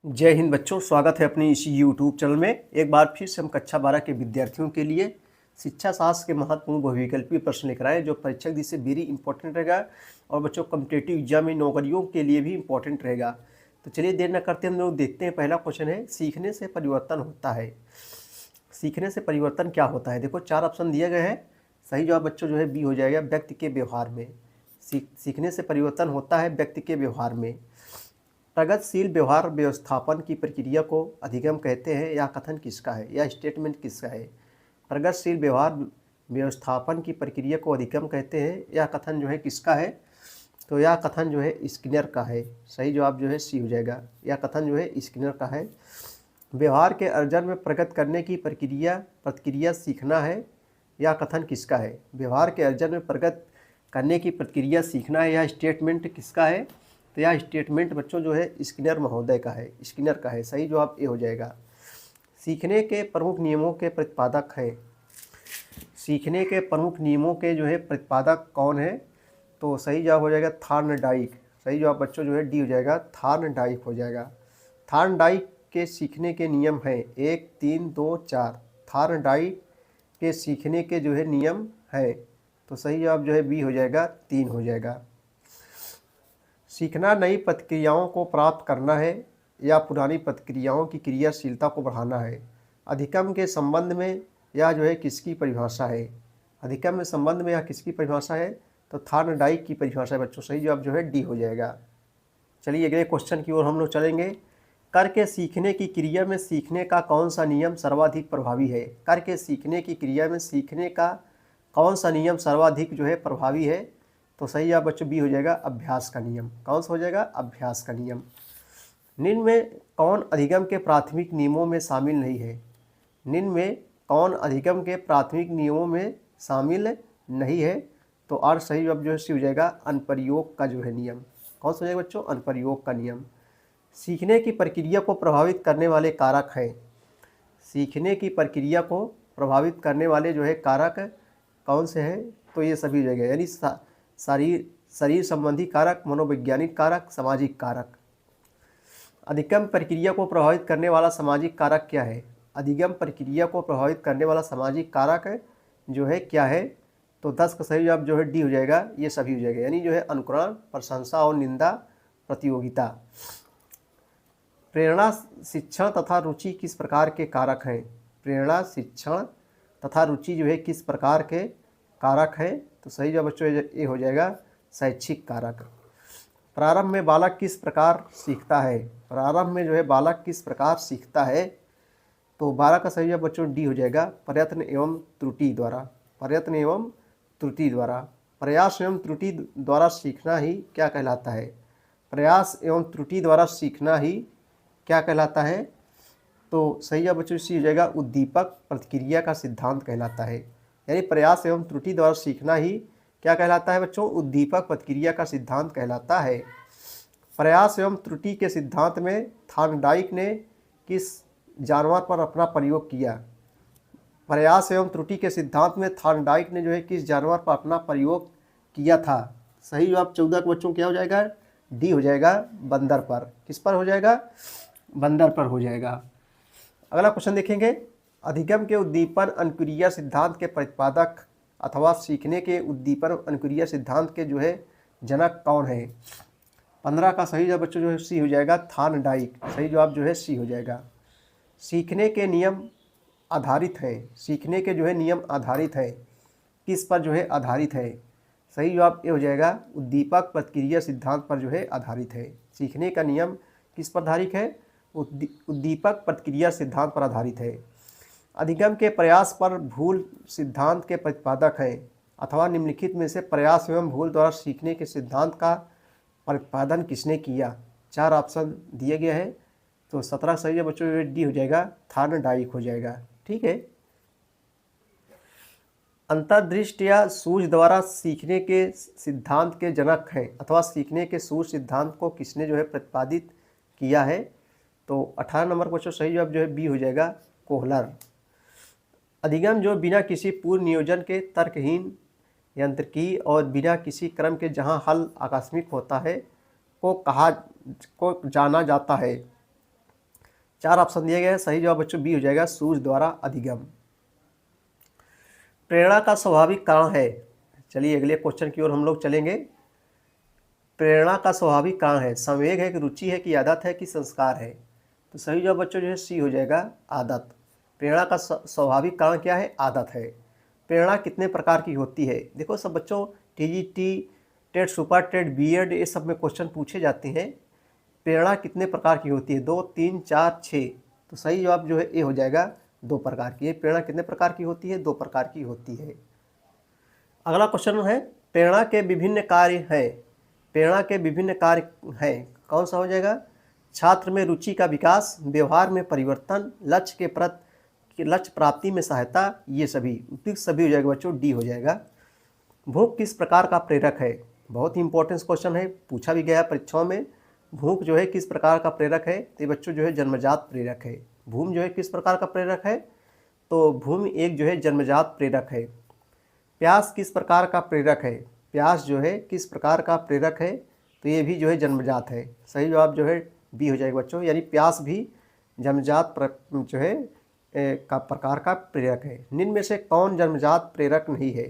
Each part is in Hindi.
जय हिंद बच्चों, स्वागत है अपनी इसी यूट्यूब चैनल में। एक बार फिर से हम कक्षा 12 के विद्यार्थियों के लिए शिक्षा शास्त्र के महत्वपूर्ण बहुविकल्पीय प्रश्न लेकर आए, जो परीक्षक दृष्टि से वेरी इंपॉर्टेंट रहेगा और बच्चों कॉम्पिटेटिव एग्जाम में नौकरियों के लिए भी इंपॉर्टेंट रहेगा। तो चलिए देर न करते हम लोग देखते हैं। पहला क्वेश्चन है, सीखने से परिवर्तन होता है। सीखने से परिवर्तन क्या होता है? देखो 4 ऑप्शन दिए गए हैं। सही जवाब बच्चों जो है बी हो जाएगा, व्यक्ति के व्यवहार में। सीखने से परिवर्तन होता है व्यक्ति के व्यवहार में। प्रगतिशील व्यवहार व्यवस्थापन की प्रक्रिया को अधिगम कहते हैं। यह कथन किसका है? यह स्टेटमेंट किसका है? प्रगतिशील व्यवहार व्यवस्थापन की प्रक्रिया को अधिगम कहते हैं। यह कथन जो है किसका है? तो यह कथन जो है स्किनर का है। सही जवाब जो है सी हो जाएगा। यह कथन जो है स्किनर का है। व्यवहार के अर्जन में प्रगति करने की प्रतिक्रिया सीखना है। यह कथन किसका है? व्यवहार के अर्जन में प्रगति करने की प्रतिक्रिया सीखना है। यह स्टेटमेंट किसका है? तो यह स्टेटमेंट बच्चों जो है स्किनर महोदय का है, स्किनर का है। सही जवाब ए हो जाएगा। सीखने के प्रमुख नियमों के प्रतिपादक है। सीखने के प्रमुख नियमों के जो है प्रतिपादक कौन है? तो सही जवाब हो जाएगा थॉर्नडाइक। सही जवाब बच्चों जो है डी हो जाएगा, थॉर्नडाइक हो जाएगा। थॉर्नडाइक के सीखने के नियम हैं 1, 3, 2, 4। थॉर्नडाइक के सीखने के जो है नियम है, तो सही जवाब जो है बी हो जाएगा, 3 हो जाएगा। सीखना नई प्रतिक्रियाओं को प्राप्त करना है या पुरानी प्रतिक्रियाओं की क्रियाशीलता को बढ़ाना है। अधिगम के संबंध में यह जो है किसकी परिभाषा है? अधिगम में संबंध में यह किसकी परिभाषा है? तो थॉर्नडाइक की परिभाषा है बच्चों। सही जवाब जो है डी हो जाएगा। चलिए अगले क्वेश्चन की ओर हम लोग चलेंगे। करके सीखने की क्रिया में सीखने का कौन सा नियम सर्वाधिक प्रभावी है? करके सीखने की क्रिया में सीखने का कौन सा नियम सर्वाधिक जो है प्रभावी है? तो सही जवाब बच्चों बी हो जाएगा, अभ्यास का नियम। कौन सा हो जाएगा? अभ्यास का नियम। निम्न में कौन अधिगम के प्राथमिक नियमों में शामिल नहीं है? निम्न में कौन अधिगम के प्राथमिक नियमों में शामिल नहीं है? तो और सही जवाब जो है सी हो जाएगा, अनुप्रयोग का जो है नियम। कौन सा हो जाएगा बच्चों? अनुप्रयोग का नियम। सीखने की प्रक्रिया को प्रभावित करने वाले कारक हैं। सीखने की प्रक्रिया को प्रभावित करने वाले जो है कारक कौन से हैं? तो ये सभी जगह, यानी शरीर संबंधी कारक, मनोवैज्ञानिक कारक, सामाजिक कारक। अधिगम प्रक्रिया को प्रभावित करने वाला सामाजिक कारक क्या है? अधिगम प्रक्रिया को प्रभावित करने वाला सामाजिक कारक जो है क्या है? तो 10 का सही जवाब जो है डी हो जाएगा। ये सभी हो जाएगा, यानी जो है अनुकरण, प्रशंसा और निंदा, प्रतियोगिता। प्रेरणा, शिक्षण तथा रुचि किस प्रकार के कारक हैं? प्रेरणा, शिक्षण तथा रुचि जो है किस प्रकार के कारक है? तो सही जवाब बच्चों ये हो जाएगा, शैक्षिक कारक। प्रारंभ में बालक किस प्रकार सीखता है? प्रारंभ में जो है बालक किस प्रकार सीखता है? तो 12 का सही जवाब बच्चों डी हो जाएगा, प्रयत्न एवं त्रुटि द्वारा। प्रयत्न एवं त्रुटि द्वारा। प्रयास एवं त्रुटि द्वारा सीखना ही क्या कहलाता है? प्रयास एवं त्रुटि द्वारा सीखना ही क्या कहलाता है? तो सही जवाब बच्चों सी हो जाएगा, उद्दीपक प्रतिक्रिया का सिद्धांत कहलाता है। यानी प्रयास एवं त्रुटि द्वारा सीखना ही क्या कहलाता है बच्चों? उद्दीपक प्रतिक्रिया का सिद्धांत कहलाता है। प्रयास एवं त्रुटि के सिद्धांत में थॉर्नडाइक ने किस जानवर पर अपना प्रयोग किया? प्रयास एवं त्रुटि के सिद्धांत में थॉर्नडाइक ने जो है किस जानवर पर अपना प्रयोग किया था? सही जवाब 14 के बच्चों क्या हो जाएगा? डी हो जाएगा, बंदर पर। किस पर हो जाएगा? बंदर पर हो जाएगा। अगला क्वेश्चन देखेंगे। अधिगम के उद्दीपन अनुक्रिया सिद्धांत के प्रतिपादक अथवा सीखने के उद्दीपन अनुक्रिया सिद्धांत के जो है जनक कौन है? 15 का सही जवाब बच्चों जो है सी हो जाएगा, थॉर्नडाइक। सही जवाब जो है सी हो जाएगा। सीखने के नियम आधारित है। सीखने के जो है नियम आधारित है, किस पर जो है आधारित है? सही जवाब ये हो जाएगा, उद्दीपक प्रतिक्रिया सिद्धांत पर जो है आधारित है। सीखने का नियम किस पर आधारित है? उद्दीपक प्रतिक्रिया सिद्धांत पर आधारित है। अधिगम के प्रयास पर भूल सिद्धांत के प्रतिपादक हैं, अथवा निम्नलिखित में से प्रयास एवं भूल द्वारा सीखने के सिद्धांत का प्रतिपादन किसने किया? 4 ऑप्शन दिए गए हैं। तो 17 सही है बच्चों, डी हो जाएगा, थॉर्नडाइक हो जाएगा। ठीक है। अंतर्दृष्टि या सूझ द्वारा सीखने के सिद्धांत के जनक हैं, अथवा सीखने के सूझ सिद्धांत को किसने जो है प्रतिपादित किया है? तो 18 नंबर बच्चों सही जवाब जो है बी हो जाएगा, कोहलर। अधिगम जो बिना किसी पूर्व नियोजन के तर्कहीन यांत्रिकी और बिना किसी क्रम के जहां हल आकस्मिक होता है को जाना जाता है। 4 ऑप्शन दिए गए हैं, सही जवाब बच्चों बी हो जाएगा, सूर्य द्वारा अधिगम। प्रेरणा का स्वाभाविक कारण है, चलिए अगले क्वेश्चन की ओर हम लोग चलेंगे। प्रेरणा का स्वाभाविक कारण है, संवेग है कि रुचि है कि आदत है कि संस्कार है? तो सही जवाब बच्चों जो है सी हो जाएगा, आदत। प्रेरणा का स्वाभाविक कारण क्या है? आदत है। प्रेरणा कितने प्रकार की होती है? देखो सब बच्चों, TGT, TET super, TET BEd, ये सब में क्वेश्चन पूछे जाते हैं। प्रेरणा कितने प्रकार की होती है? 2, 3, 4, 6। तो सही जवाब जो है ए हो जाएगा, 2 प्रकार की है। प्रेरणा कितने प्रकार की होती है? 2 प्रकार की होती है। अगला क्वेश्चन है, प्रेरणा के विभिन्न कार्य हैं। प्रेरणा के विभिन्न कार्य हैं, कौन सा हो जाएगा? छात्र में रुचि का विकास, व्यवहार में परिवर्तन, लक्ष्य प्राप्ति में सहायता, ये सभी उपयुक्त सभी हो जाएगा बच्चों, डी हो जाएगा। भूख किस प्रकार का प्रेरक है? बहुत ही इंपॉर्टेंट क्वेश्चन है, पूछा भी गया है परीक्षाओं में। भूख जो है किस प्रकार का प्रेरक है? तो बच्चों जो है जन्मजात प्रेरक है। भूम जो है किस प्रकार का प्रेरक है? तो भूमि एक जो है जन्मजात प्रेरक है। प्यास किस प्रकार का प्रेरक है? प्यास जो है किस प्रकार का प्रेरक है? तो ये भी जो है जन्मजात है। सही जवाब जो है बी हो जाएगा बच्चों, यानी प्यास भी जन्मजात जो है का प्रकार का प्रेरक है। निम्न में से कौन जन्मजात प्रेरक नहीं है?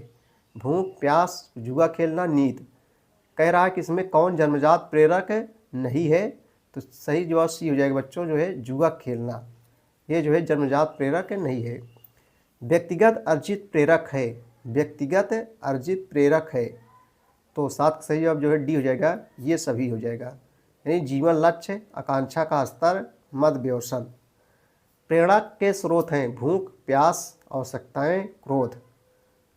भूख, प्यास, जुआ खेलना, नींद। कह रहा है कि इसमें कौन जन्मजात प्रेरक नहीं है? तो सही जवाब सी हो जाएगा बच्चों, जो है जुआ खेलना, ये जो है जन्मजात प्रेरक नहीं है। व्यक्तिगत अर्जित प्रेरक है। व्यक्तिगत अर्जित प्रेरक है, तो 7 सही जवाब जो है डी हो जाएगा, ये सभी हो जाएगा। यानी जीवन लक्ष्य, आकांक्षा का स्तर, मद व्यसन। प्रेरणा के स्रोत हैं भूख, प्यास, आवश्यकताएं, क्रोध।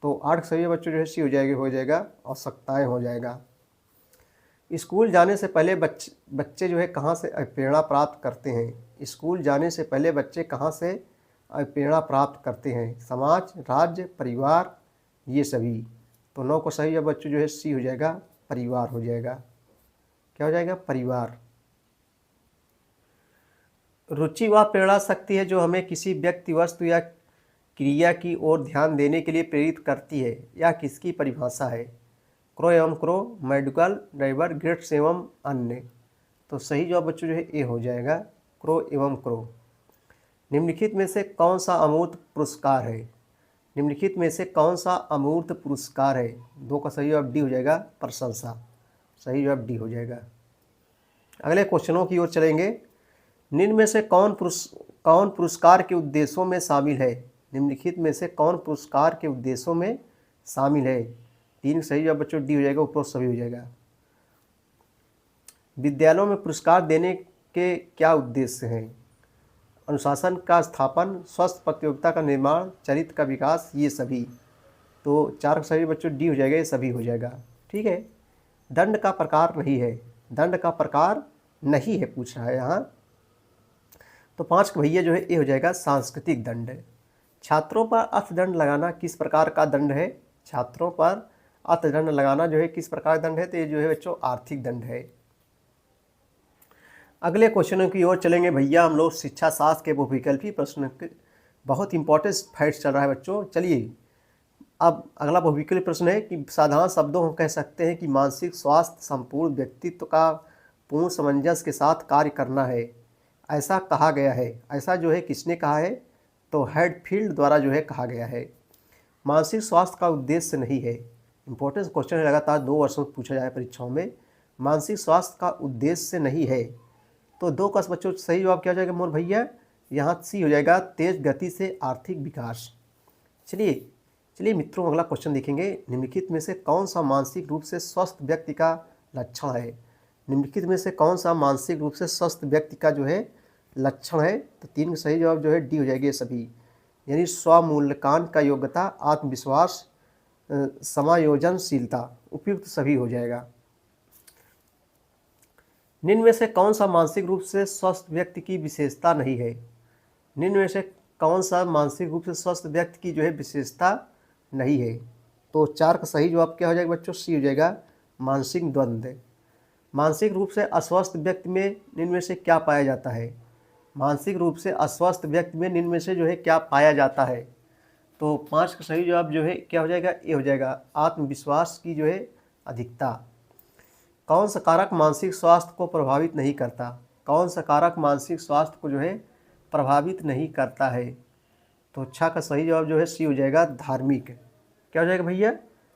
तो 8 सही बच्चों जो है सी हो जाएगा, आवश्यकताएं हो जाएगा। स्कूल जाने से पहले बच्चे जो है कहाँ से प्रेरणा प्राप्त करते हैं? स्कूल जाने से पहले बच्चे कहाँ से प्रेरणा प्राप्त करते हैं? समाज, राज्य, परिवार, ये सभी। तो 9 को सही जवाब बच्चों जो है सी हो जाएगा, परिवार हो जाएगा। क्या हो जाएगा? परिवार। रुचि वह प्रेरणा शक्ति है जो हमें किसी व्यक्ति, वस्तु या क्रिया की ओर ध्यान देने के लिए प्रेरित करती है। यह किसकी परिभाषा है? क्रो एवं क्रो, मेडिकल, ड्राइवर, ग्रेट्स एवं अन्य। तो सही जवाब बच्चों जो है ए हो जाएगा, क्रो एवं क्रो। निम्नलिखित में से कौन सा अमूर्त पुरस्कार है? निम्नलिखित में से कौन सा अमूर्त पुरस्कार है? 2 का सही जवाब डी हो जाएगा, प्रशंसा। सही जवाब डी हो जाएगा। अगले क्वेश्चनों की ओर चलेंगे। निम्न में से कौन पुरस्कार के उद्देश्यों में शामिल है? निम्नलिखित में से कौन पुरस्कार के उद्देश्यों में शामिल है? 3 सही जवाब बच्चों डी हो जाएगा, उपरोक्त सभी हो जाएगा। विद्यालयों में पुरस्कार देने के क्या उद्देश्य हैं? अनुशासन का स्थापन, स्वस्थ प्रतियोगिता का निर्माण, चरित्र का विकास, ये सभी। तो 4 सही बच्चों डी हो जाएगा, ये सभी हो जाएगा। ठीक है। दंड का प्रकार नहीं है। दंड का प्रकार नहीं है पूछ रहा है यहाँ। तो 5 भैया जो है ये हो जाएगा, सांस्कृतिक दंड। छात्रों पर अर्थदंड लगाना किस प्रकार का दंड है? छात्रों पर अर्थदंड लगाना जो है किस प्रकार का दंड है? तो ये जो है बच्चों आर्थिक दंड है। अगले क्वेश्चनों की ओर चलेंगे भैया हम लोग। शिक्षा शास्त्र के बहुविकल्पी प्रश्न, बहुत इंपॉर्टेंट फाइट्स चल रहा है बच्चों। चलिए अब अगला बहुविकल्पी प्रश्न है कि साधारण शब्दों हम कह सकते हैं कि मानसिक स्वास्थ्य संपूर्ण व्यक्तित्व का पूर्ण सामंजस्य के साथ कार्य करना है, ऐसा कहा गया है। ऐसा जो है किसने कहा है? तो हेडफील्ड द्वारा जो है कहा गया है। मानसिक स्वास्थ्य का उद्देश्य नहीं है। इंपॉर्टेंट क्वेश्चन है, लगातार 2 वर्षों में पूछा जाए परीक्षाओं में। मानसिक स्वास्थ्य का उद्देश्य नहीं है, तो 2 का बच्चों सही जवाब क्या हो जाएगा मोर भैया? यहाँ सी हो जाएगा, तेज गति से आर्थिक विकास। चलिए मित्रों अगला क्वेश्चन देखेंगे। निम्नलिखित में से कौन सा मानसिक रूप से स्वस्थ व्यक्ति का लक्षण है? निम्नलिखित में से कौन सा मानसिक रूप से स्वस्थ व्यक्ति का जो है लक्षण है? तो 3 सही जवाब जो है डी हो जाएगी सभी। यानी स्वमूल्यांकन का योग्यता, आत्मविश्वास, समायोजनशीलता, उपयुक्त सभी हो जाएगा। निम्न में से कौन सा मानसिक रूप से स्वस्थ व्यक्ति की विशेषता नहीं है? निम्न में से कौन सा मानसिक रूप से स्वस्थ व्यक्ति की जो है विशेषता नहीं है? तो 4 का सही जवाब क्या हो जाएगा बच्चों? सी हो जाएगा, मानसिक द्वंद्व। मानसिक रूप से अस्वस्थ व्यक्ति में निम्न में से क्या पाया जाता है? मानसिक रूप से अस्वस्थ व्यक्ति में निम्न में से जो है क्या पाया जाता है? तो 5 का सही जवाब जो है क्या हो जाएगा? ए हो जाएगा, आत्मविश्वास की जो है अधिकता। कौन सा कारक मानसिक स्वास्थ्य को प्रभावित नहीं करता? कौन सा कारक मानसिक स्वास्थ्य को जो है प्रभावित नहीं करता है। तो अच्छा का सही जवाब जो है सी हो जाएगा, धार्मिक। क्या हो जाएगा भैया?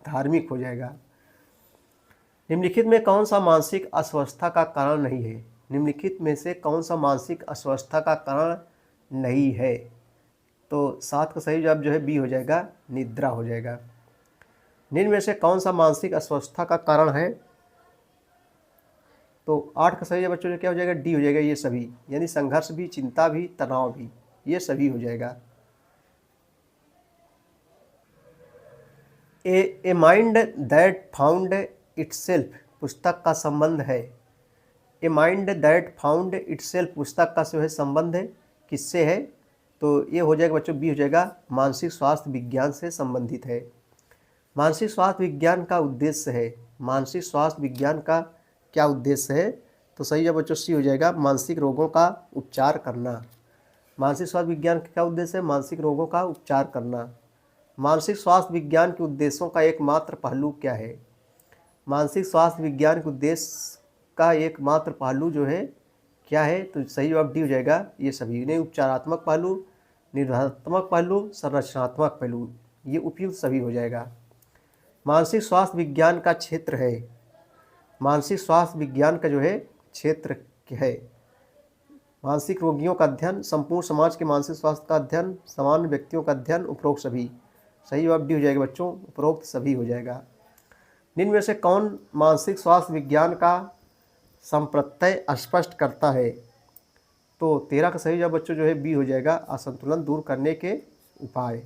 धार्मिक हो जाएगा। निम्नलिखित में कौन सा मानसिक अस्वस्थता का कारण नहीं है? निम्नलिखित में से कौन सा मानसिक अस्वस्थता का कारण नहीं है? तो 7 का सही जवाब जो है बी हो जाएगा, निद्रा हो जाएगा। निम्न में से कौन सा मानसिक अस्वस्थता का कारण है? तो 8 का सही जवाब बच्चों क्या हो जाएगा? डी हो जाएगा, ये सभी, यानी संघर्ष भी, चिंता भी, तनाव भी, ये सभी हो जाएगा। A mind that found itself पुस्तक का संबंध है। A mind that found itself पुस्तक का जो है संबंध है किससे है? तो ये हो जाएगा बच्चों, बी हो जाएगा, मानसिक स्वास्थ्य विज्ञान से संबंधित है। मानसिक स्वास्थ्य विज्ञान का उद्देश्य है। मानसिक स्वास्थ्य विज्ञान का क्या उद्देश्य है? तो सही जवाब बच्चों सी हो जाएगा, मानसिक रोगों का उपचार करना। मानसिक स्वास्थ्य विज्ञान का क्या उद्देश्य है? मानसिक रोगों का उपचार करना। मानसिक स्वास्थ्य विज्ञान के उद्देश्यों का एकमात्र पहलू क्या है? मानसिक स्वास्थ्य विज्ञान के उद्देश्य का एकमात्र पहलू जो है क्या है? तो सही जवाब डी हो जाएगा, ये सभी ने उपचारात्मक पहलू, निर्धारणात्मक पहलू, संरचनात्मक पहलू, ये उपयुक्त सभी हो जाएगा। मानसिक स्वास्थ्य विज्ञान का क्षेत्र है। मानसिक स्वास्थ्य विज्ञान का जो है क्षेत्र है मानसिक रोगियों का अध्ययन, संपूर्ण समाज के मानसिक स्वास्थ्य का अध्ययन, सामान्य व्यक्तियों का अध्ययन, उपरोक्त सभी। सही जवाब डी हो जाएगा बच्चों, उपरोक्त सभी हो जाएगा। निम्न में से कौन मानसिक स्वास्थ्य विज्ञान का संप्रत्यय स्पष्ट करता है? तो 13 का सही जवाब बच्चों जो है बी हो जाएगा, असंतुलन दूर करने के उपाय।